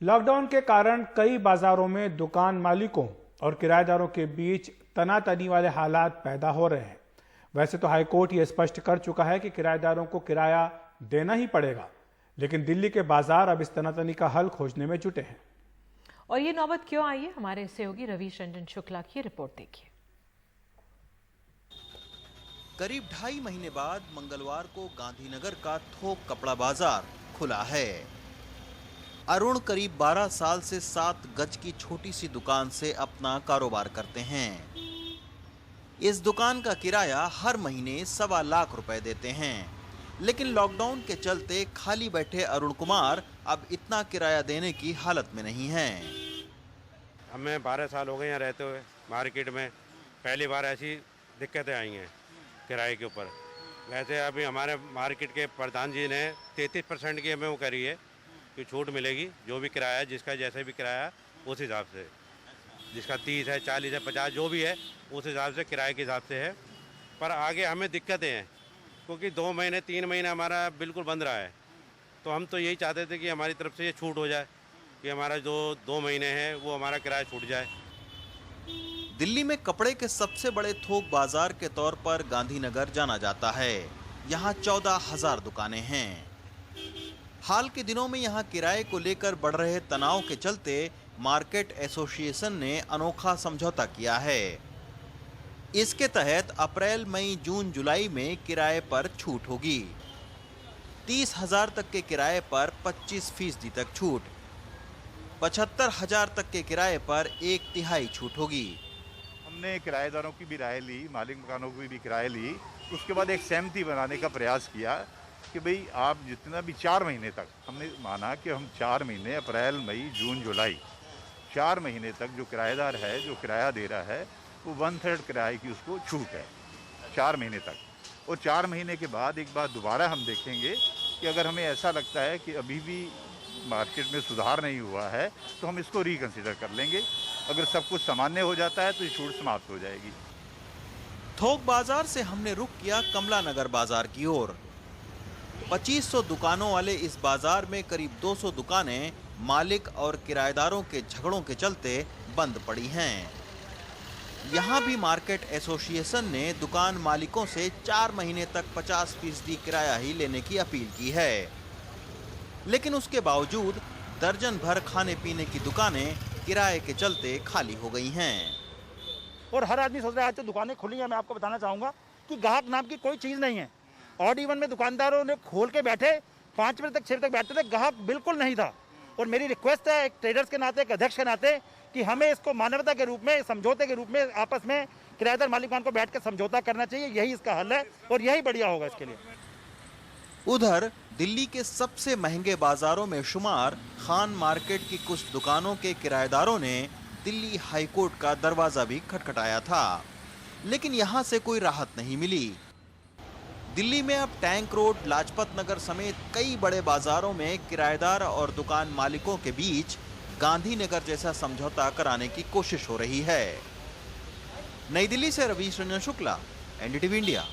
Lockdown के कारण कई बाजारों में दुकान मालिकों और किराएदारों के बीच तनातनी वाले हालात पैदा हो रहे हैं। वैसे तो हाईकोर्ट ये स्पष्ट कर चुका है कि किराएदारों को किराया देना ही पड़ेगा, लेकिन दिल्ली के बाजार अब इस तनातनी का हल खोजने में जुटे हैं। और ये नौबत क्यों आई है, हमारे सहयोगी रवीश रंजन शुक्ला की रिपोर्ट देखिए। करीब 2.5 महीने बाद मंगलवार को गांधीनगर का थोक कपड़ा बाजार खुला है। अरुण करीब 12 साल से 7 गज की छोटी सी दुकान से अपना कारोबार करते हैं। इस दुकान का किराया हर महीने 1.25 लाख रुपए देते हैं, लेकिन लॉकडाउन के चलते खाली बैठे अरुण कुमार अब इतना किराया देने की हालत में नहीं हैं। हमें 12 साल हो गए यहाँ रहते हुए। मार्केट में पहली बार ऐसी दिक्कतें आई हैं किराए के ऊपर। वैसे अभी हमारे मार्केट के प्रधान जी ने 33% की हमें वो करी है कि छूट मिलेगी, जो भी किराया है, जिसका जैसे भी किराया है उस हिसाब से, जिसका 30 है, 40 है, 50 जो भी है उस हिसाब से किराए के हिसाब से है। पर आगे हमें दिक्कतें हैं क्योंकि 2 महीने 3 महीने हमारा बिल्कुल बंद रहा है। तो हम तो यही चाहते थे कि हमारी तरफ से ये छूट हो जाए कि हमारा जो 2 महीने हैं वो हमारा किराया छूट जाए। दिल्ली में कपड़े के सबसे बड़े थोक बाजार के तौर पर गांधीनगर जाना जाता है। यहाँ 14,000 दुकानें हैं। हाल के दिनों में यहाँ किराए को लेकर बढ़ रहे तनाव के चलते मार्केट एसोसिएशन ने अनोखा समझौता किया है। इसके तहत अप्रैल, मई, जून, जुलाई में किराए पर छूट होगी। 30,000 तक के किराए पर 25% तक छूट, 75,000 तक के किराए पर 1/3 छूट होगी। हमने किराएदारों की भी राय ली, मालिक मकानों की भी किराए ली। उसके बाद एक सहमति बनाने का प्रयास किया कि भाई आप जितना भी 4 महीने तक, हमने माना कि हम 4 महीने अप्रैल, मई, जून, जुलाई 4 महीने तक जो किराएदार है, जो किराया दे रहा है, वो 1/3 किराए की उसको छूट है 4 महीने तक। और 4 महीने के बाद एक बार दोबारा हम देखेंगे कि अगर हमें ऐसा लगता है कि अभी भी मार्केट में सुधार नहीं हुआ है तो हम इसको रिकंसिडर कर लेंगे। अगर सब कुछ सामान्य हो जाता है तो ये छूट समाप्त हो जाएगी। थोक बाजार से हमने रुख किया कमला नगर बाजार की ओर। 2500 दुकानों वाले इस बाजार में करीब 200 दुकानें मालिक और किराएदारों के झगड़ों के चलते बंद पड़ी हैं। यहाँ भी मार्केट एसोसिएशन ने दुकान मालिकों से 4 महीने तक 50% किराया ही लेने की अपील की है, लेकिन उसके बावजूद दर्जन भर खाने पीने की दुकानें किराए के चलते खाली हो गई हैं। और हर आदमी सोच रहा है आज तो दुकानें खुली हैं। मैं आपको बताना चाहूँगा कि ग्राहक नाम की कोई चीज़ नहीं है। ऑड इवन में दुकानदारों ने खोल के बैठे 5 बजे तक 6 बजे तक बैठते थे, ग्राहक बिल्कुल नहीं था। और मेरी रिक्वेस्ट है एक ट्रेडर्स के नाते, एक अध्यक्ष के नाते, कि हमें इसको मानवता के रूप में, समझौते के रूप में आपस में किराएदार मालिकान को बैठ कर समझौता करना चाहिए। यही इसका हल है और यही बढ़िया होगा इसके लिए। उधर दिल्ली के सबसे महंगे बाजारों में शुमार खान मार्केट की कुछ दुकानों के किराएदारों ने दिल्ली हाईकोर्ट का दरवाजा भी खटखटाया था, लेकिन यहां से कोई राहत नहीं मिली। दिल्ली में अब टैंक रोड, लाजपत नगर समेत कई बड़े बाजारों में किराएदार और दुकान मालिकों के बीच गांधीनगर जैसा समझौता कराने की कोशिश हो रही है। नई दिल्ली से रवीश रंजन शुक्ला, एनडीटीवी इंडिया।